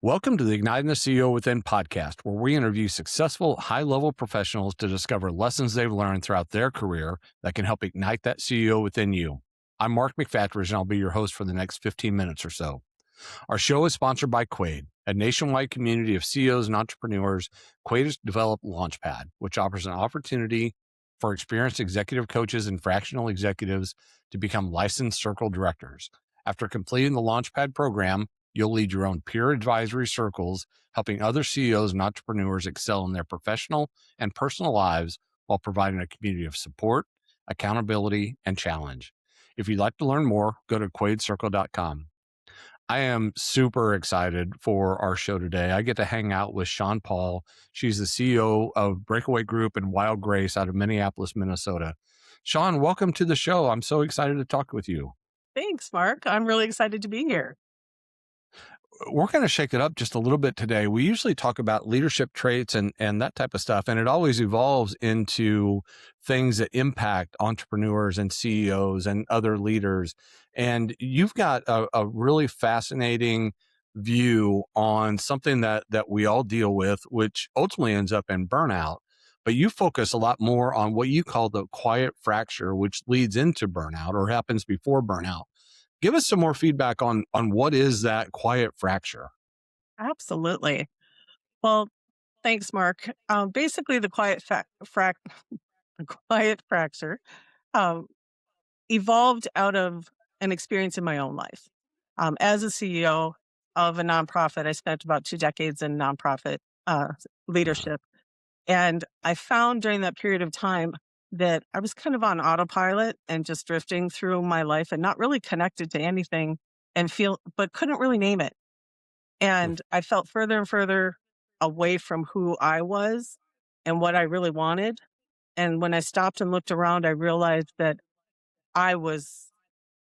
Welcome to the Igniting the CEO Within podcast, where we interview successful, high-level professionals to discover lessons they've learned throughout their career that can help ignite that CEO within you. I'm Mark McFatridge, and I'll be your host for the next 15 minutes or so. Our show is sponsored by Quaid, a nationwide community of CEOs and entrepreneurs. Quaid has developed Launchpad, which offers an opportunity for experienced executive coaches and fractional executives to become licensed circle directors. After completing the Launchpad program, you'll lead your own peer advisory circles, helping other CEOs and entrepreneurs excel in their professional and personal lives while providing a community of support, accountability, and challenge. If you'd like to learn more, go to quaidcircle.com. I am super excited for our show today. I get to hang out with Shawn Paul. She's the CEO of Breakaway Group and Wild Grace out of Minneapolis, Minnesota. Shawn, welcome to the show. I'm so excited to talk with you. Thanks, Mark. I'm really excited to be here. We're going to shake it up just a little bit today. We usually talk about leadership traits and that type of stuff, and it always evolves into things that impact entrepreneurs and CEOs and other leaders. And you've got a really fascinating view on something that we all deal with, which ultimately ends up in burnout. But you focus a lot more on what you call the quiet fracture, which leads into burnout or happens before burnout. Give us some more feedback on what is that quiet fracture? Absolutely. Well, thanks, Mark. Basically, the the quiet fracture um, evolved out of an experience in my own life. As a CEO of a nonprofit, I spent about 2 decades in nonprofit leadership. And I found during that period of time that I was kind of on autopilot and just drifting through my life and not really connected to anything but couldn't really name it. And I felt further and further away from who I was and what I really wanted. And when I stopped and looked around, I realized that I was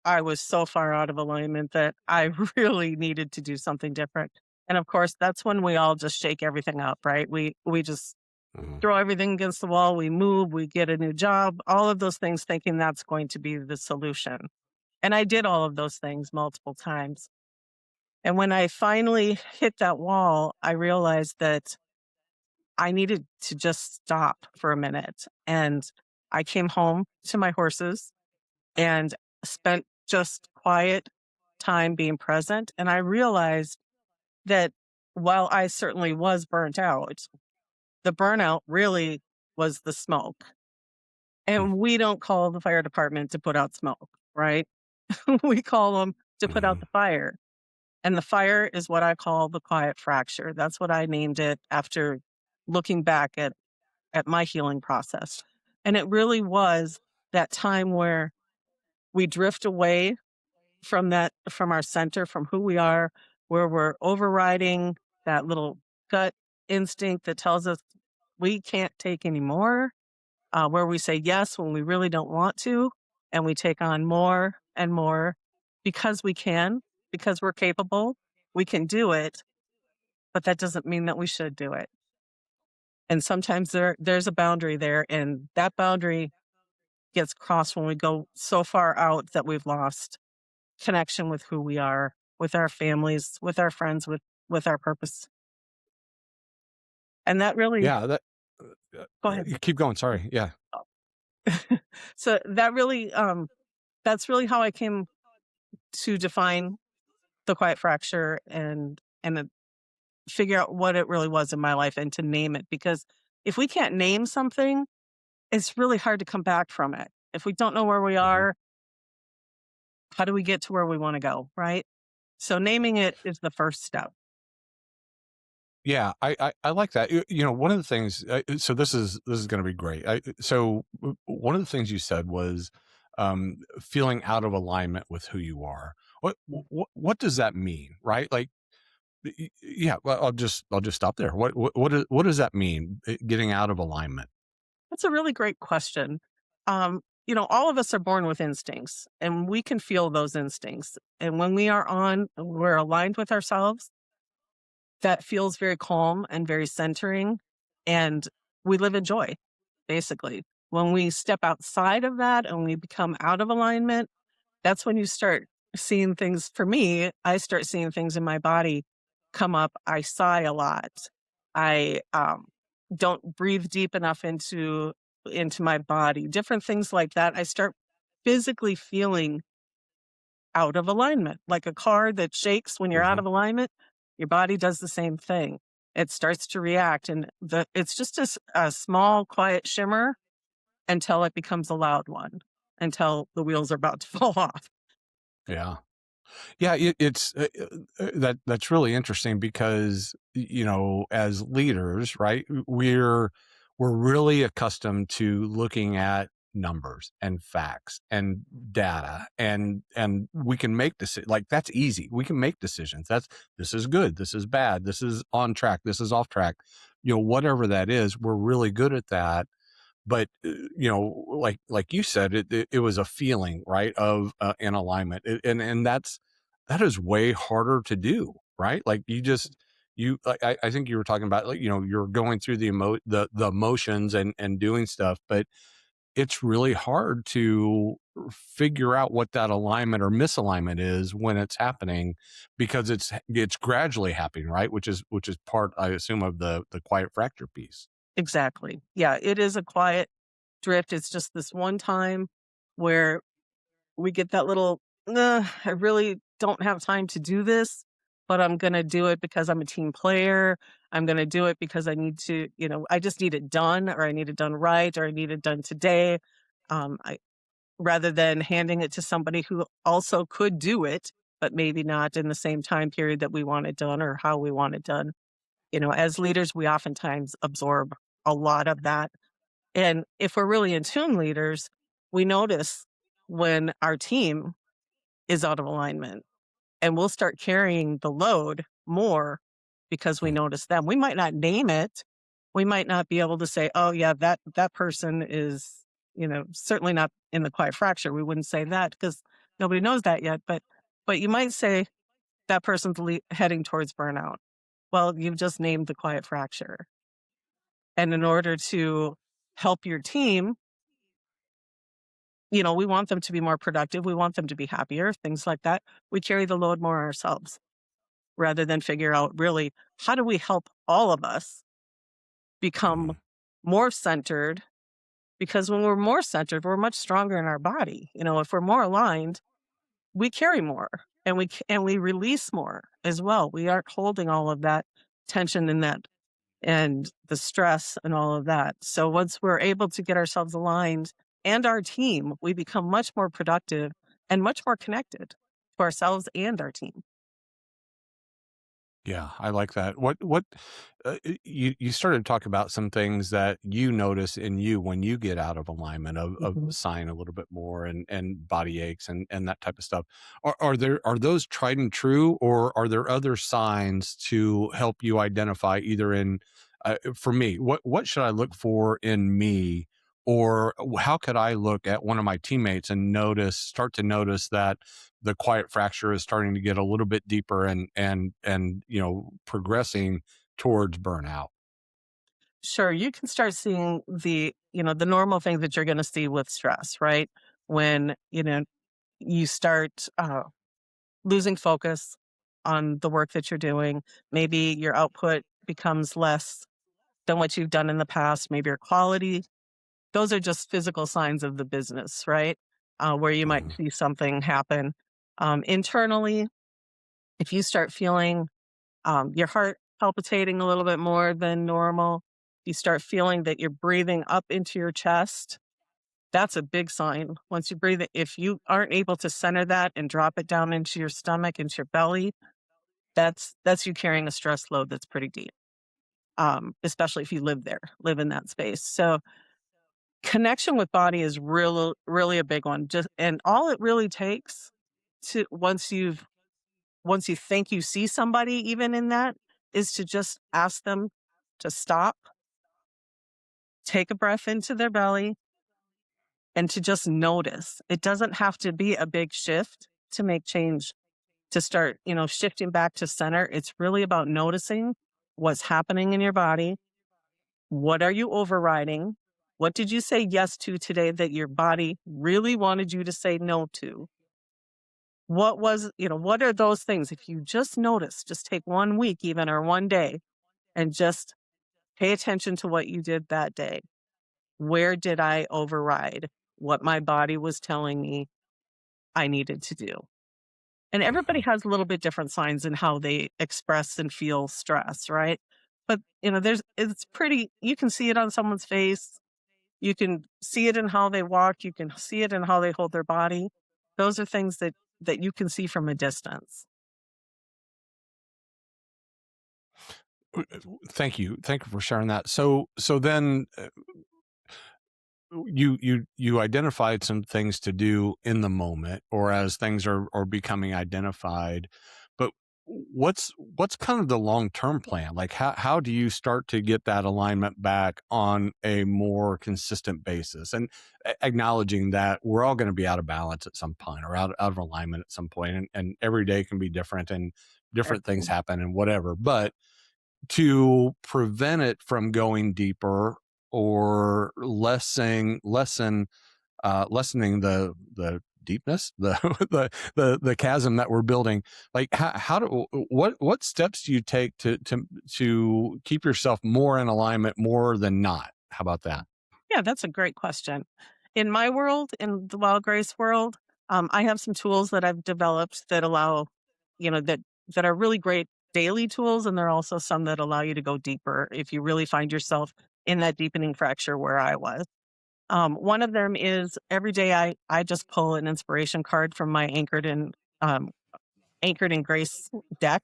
I was so far out of alignment that I really needed to do something different. And of course, that's when we all just shake everything up, right? We just Mhm. throw everything against the wall, we move, we get a new job, all of those things thinking that's going to be the solution. And I did all of those things multiple times. And when I finally hit that wall, I realized that I needed to just stop for a minute. And I came home to my horses and spent just quiet time being present. And I realized that while I certainly was burnt out, the burnout really was the smoke. Mhm. And we don't call the fire department to put out smoke, right? We call them to put out Mhm. the fire. And the fire is what I call the quiet fracture. That's what I named it after looking back at my healing process. And it really was that time where we drift away from our center, from who we are, where we're overriding that little gut instinct that tells us we can't take any more, where we say yes when we really don't want to, and we take on more and more because we can, because we're capable, we can do it, but that doesn't mean that we should do it. And sometimes there's a boundary there, and that boundary gets crossed when we go so far out that we've lost connection with who we are, with our families, with our friends, with our purpose. And that really Yeah, go ahead. keep going. Sorry. Yeah. So that really that's really how I came to define the quiet fracture and figure out what it really was in my life and to name it, because if we can't name something, it's really hard to come back from it. If we don't know where we Mhm. are, how do we get to where we want to go, right? So naming it is the first step. Yeah, I like that. One of the things. So this is going to be great. One of the things you said was feeling out of alignment with who you are. What does that mean, right? Like, yeah. Well, I'll just stop there. What does that mean? Getting out of alignment. That's a really great question. All of us are born with instincts and we can feel those instincts. And when we're aligned with ourselves, that feels very calm and very centering. And we live in joy, basically. When we step outside of that and we become out of alignment, that's when you start seeing things. For me, I start seeing things in my body come up. I sigh a lot. I don't breathe deep enough into my body. Different things like that. I start physically feeling out of alignment, like a car that shakes when you're out Hmm. of alignment. Your body does the same thing. It starts to react, and it's just a small, quiet shimmer until it becomes a loud one, until the wheels are about to fall off. Yeah. Yeah, it's that's really interesting because as leaders, right? We're really accustomed to looking at numbers and facts and data, and we can make decisions. Like, that's easy. We can make decisions. This is good. This is bad. This is on track. This is off track. Whatever that is, we're really good at that. But like you said, it was a feeling, right, of an alignment. And that is way harder to do, right? Like, I think you were talking about, like, you're going through the emotions and doing stuff, but it's really hard to figure out what that alignment or misalignment is when it's happening, because it's gradually happening, right? Which is part, I assume, of the quiet fracture piece. Exactly. Yeah, it is a quiet drift. It's just this one time where we get that little, I really don't have time to do this, but I'm going to do it because I'm a team player. I'm going to do it because I need to, I just need it done, or I need it done right, or I need it done today. I Rather than handing it to somebody who also could do it, but maybe not in the same time period that we want it done or how we want it done. As leaders, we oftentimes absorb a lot of that. And if we're really in tune leaders, we notice when our team is out of alignment, and we'll start carrying the load more because we Mm. notice them. We might not name it. We might not be able to say, "Oh yeah, that person is, certainly not in the quiet fracture." We wouldn't say that because nobody knows that yet. But you might say that person's heading towards burnout. Well, you've just named the quiet fracture. And in order to help your team, we want them to be more productive. We want them to be happier, things like that. We carry the load more ourselves rather than figure out really how do we help all of us become Mhm. more centered? Because when we're more centered, we're much stronger in our body. If we're more aligned, we carry more, and we release more as well. We aren't holding all of that tension and the stress and all of that. So once we're able to get ourselves aligned and our team, we become much more productive and much more connected to ourselves and our team. Yeah, I like that. You started to talk about some things that you notice in you when you get out of alignment, of Mhm. sighing a little bit more, and body aches and that type of stuff. Are those tried and true, or are there other signs to help you identify, either in for me, what should I look for in me, or how could I look at one of my teammates and start to notice that the quiet fracture is starting to get a little bit deeper, and progressing towards burnout? Sure, you can start seeing the normal things that you're going to see with stress, right? When, you start losing focus on the work that you're doing, maybe your output becomes less than what you've done in the past, maybe your quality. Those are just physical signs of the business, right? Where you might Mhm. see something happen. Internally, if you start feeling your heart palpitating a little bit more than normal, you start feeling that you're breathing up into your chest, that's a big sign. Once you breathe it, if you aren't able to center that and drop it down into your stomach, into your belly, that's you carrying a stress load that's pretty deep. Especially if you live in that space. So connection with body is really a big one. And all it really takes to once you think you see somebody even in that is to just ask them to stop, take a breath into their belly, and to just notice. It doesn't have to be a big shift to make change, to start, shifting back to center. It's really about noticing what's happening in your body. What are you overriding? What did you say yes to today that your body really wanted you to say no to? what are those things? If you just notice, just take 1 week even or 1 day and just pay attention to what you did that day. Where did I override what my body was telling me I needed to do? And everybody Mhm. has a little bit different signs in how they express and feel stress, right? But it's pretty, you can see it on someone's face. You can see it in how they walk. You can see it in how they hold their body. Those are things that you can see from a distance. Thank you for sharing that. So then you identified some things to do in the moment or as things are becoming identified, but what's kind of the long-term plan? Like how do you start to get that alignment back on a more consistent basis, and acknowledging that we're all going to be out of balance at some point or out of alignment at some point, and every day can be different and different things Right. happen and whatever, but to prevent it from going deeper or lessening the deepness, the the chasm that we're building. Like how do what steps do you take to keep yourself more in alignment more than not? How about that? Yeah, that's a great question. In my world, in the Wild Grace world, I have some tools that I've developed that allow, that are really great daily tools, and there are also some that allow you to go deeper if you really find yourself in that deepening fracture where I was. One of them is every day I just pull an inspiration card from my um, Anchored in Grace deck.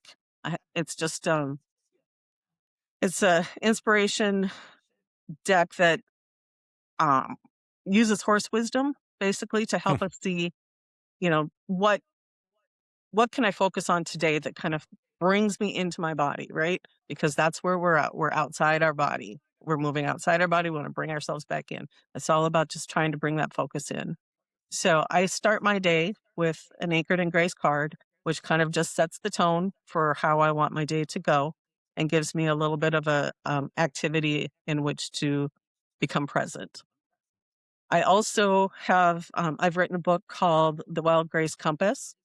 It's just it's a inspiration deck that um, uses horse wisdom basically to help us see, you know, what can I focus on today that kind of brings me into my body, right? Because that's where we're at. We're outside our body. We're moving outside our body. We want to bring ourselves back in. It's all about just trying to bring that focus in. So I start my day with an Anchored in Grace card, which kind of just sets the tone for how I want my day to go and gives me a little bit of a activity in which to become present. I also I've written a book called The Wild Grace Compass,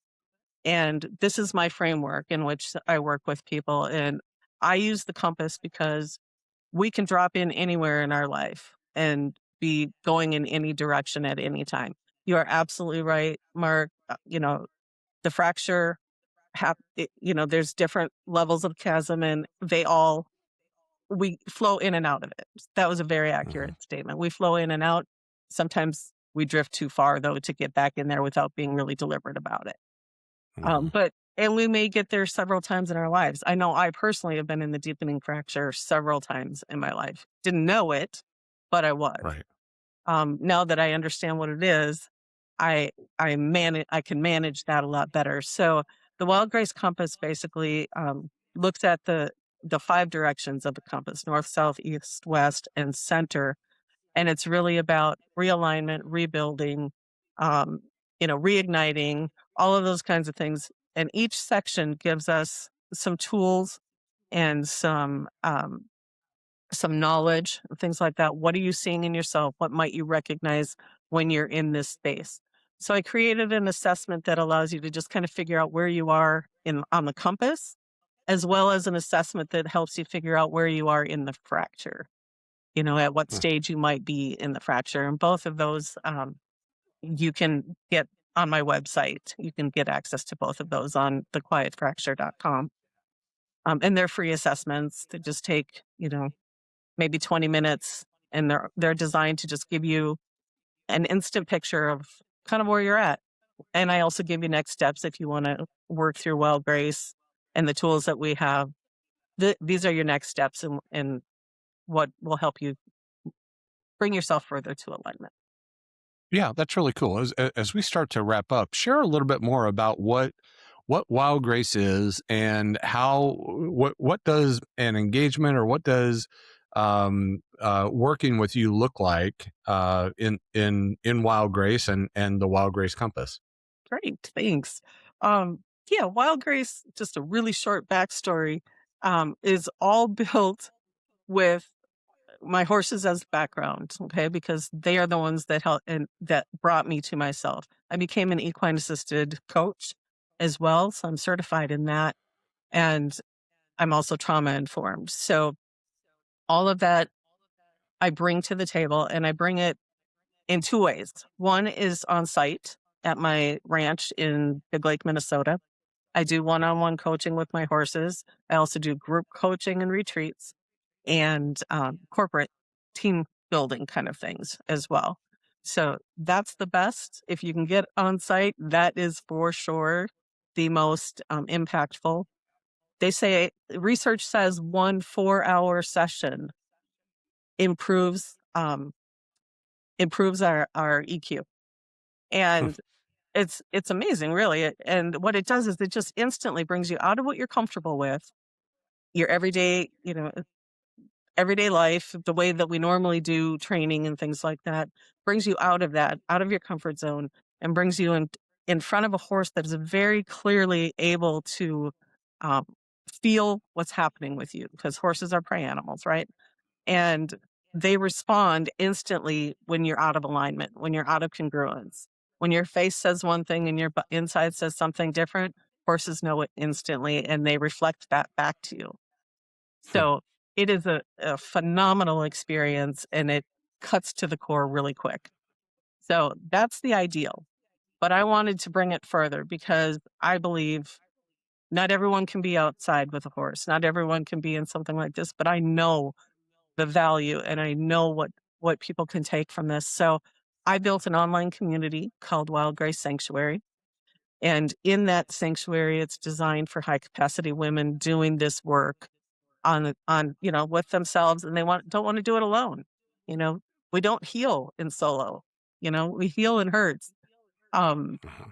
and this is my framework in which I work with people. And I use the compass because we can drop in anywhere in our life and be going in any direction at any time. You are absolutely right, Mark. The fracture, there's different levels of chasm, and we flow in and out of it. That was a very Mhm, accurate statement. We flow in and out. Sometimes we drift too far, though, to get back in there without being really deliberate about it. mhm, And we may get there several times in our lives. I know I personally have been in the deepening fracture several times in my life. Didn't know it, but I was. right. Now that I understand what it is, I can manage that a lot better. So the Wild Grace Compass basically looks at the five directions of the compass: north, south, east, west, and center. And it's really about realignment, rebuilding, um, reigniting, all of those kinds of things. And each section gives us some tools and some knowledge, and things like that. What are you seeing in yourself? What might you recognize when you're in this space? So I created an assessment that allows you to just kind of figure out where you are in on the compass, as well as an assessment that helps you figure out where you are in the fracture. At what Mm. stage you might be in the fracture. And both of those you can get on my website. You can get access to both of those on thequietfracture.com. And they're free assessments that just take, maybe 20 minutes, and they're designed to just give you an instant picture of kind of where you're at. And I also give you next steps if you want to work through Well Grace and the tools that we have. These are your next steps, and what will help you bring yourself further to alignment. Yeah, that's really cool. As we start to wrap up, share a little bit more about what Wild Grace is and how what does an engagement or what does working with you look like in Wild Grace and the Wild Grace Compass. Great, thanks. Yeah, Wild Grace, just a really short backstory, is all built with my horses as background, okay? Because they are the ones that help and that brought me to myself. I became an equine assisted coach as well. So I'm certified in that. And I'm also trauma informed. So all of that I bring to the table, and I bring it in two ways. One is on site at my ranch in Big Lake, Minnesota. I do one-on-one coaching with my horses. I also do group coaching and retreats and corporate team building kind of things as well. So that's the best. If you can get on site, that is for sure the most impactful. They say research says 1 4-hour session improves improves our EQ, and it's amazing, really. And what it does is it just instantly brings you out of what you're comfortable with, your everyday, everyday life, the way that we normally do training and things like that, brings you out of that, out of your comfort zone, and brings you in front of a horse that is very clearly able to um, feel what's happening with you, because horses are prey animals, right? And they respond instantly when you're out of alignment, when you're out of congruence. When your face says one thing and your inside says something different, horses know it instantly and they reflect that back to you. So it is a phenomenal experience, and it cuts to the core really quick. So that's the ideal. But I wanted to bring it further because I believe not everyone can be outside with a horse. Not everyone can be in something like this, but I know the value and I know what people can take from this. So I built an online community called Wild Grace Sanctuary. And in that sanctuary, it's designed for high capacity women doing this work on with themselves, and don't want to do it alone. You know, we don't heal in solo. We heal in herds. Um, Uh-huh.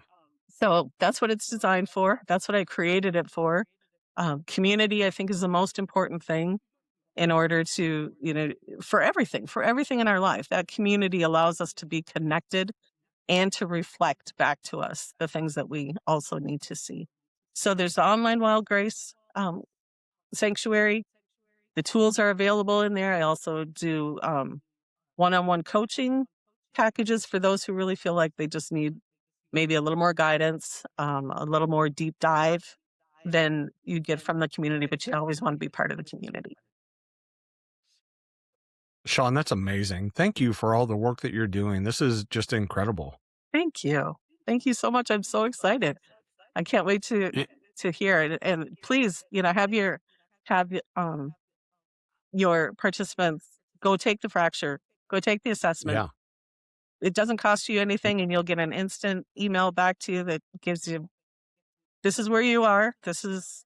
so that's what it's designed for. That's what I created it for. Community, I think, is the most important thing in order to, for everything in our life. That community allows us to be connected and to reflect back to us the things that we also need to see. So there's the online Wild Grace Sanctuary. The tools are available in there. I also do one-on-one coaching packages for those who really feel like they just need maybe a little more guidance, a little more deep dive than you get from the community, but you always want to be part of the community. Shawn, that's amazing. Thank you for all the work that you're doing. This is just incredible. Thank you. Thank you so much. I'm so excited. I can't wait to Y- hear it. And please, have your participants go take the fracture, go take the assessment. Yeah. It doesn't cost you anything, and you'll get an instant email back to you that gives you, this is where you are. This is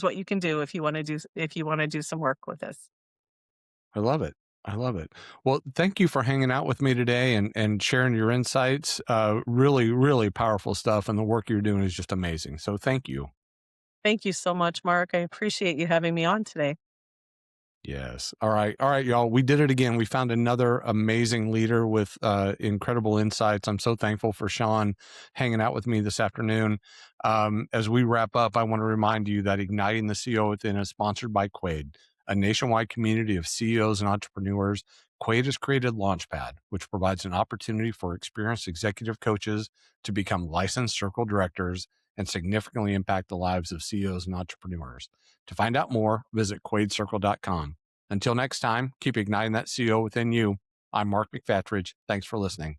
what you can do if you want to do some work with this. I love it. I love it. Well, thank you for hanging out with me today and sharing your insights. Really, really powerful stuff. And the work you're doing is just amazing. So thank you. Thank you so much, Mark. I appreciate you having me on today. Yes. All right. All right, y'all. We did it again. We found another amazing leader with incredible insights. I'm so thankful for Shawn hanging out with me this afternoon. As we wrap up, I want to remind you that Igniting the CEO Within is sponsored by Quaid, a nationwide community of CEOs and entrepreneurs. Quaid has created Launchpad, which provides an opportunity for experienced executive coaches to become licensed circle directors and significantly impact the lives of CEOs and entrepreneurs. To find out more, visit quaidcircle.com. Until next time, keep igniting that CEO within you. I'm Mark McFatridge. Thanks for listening.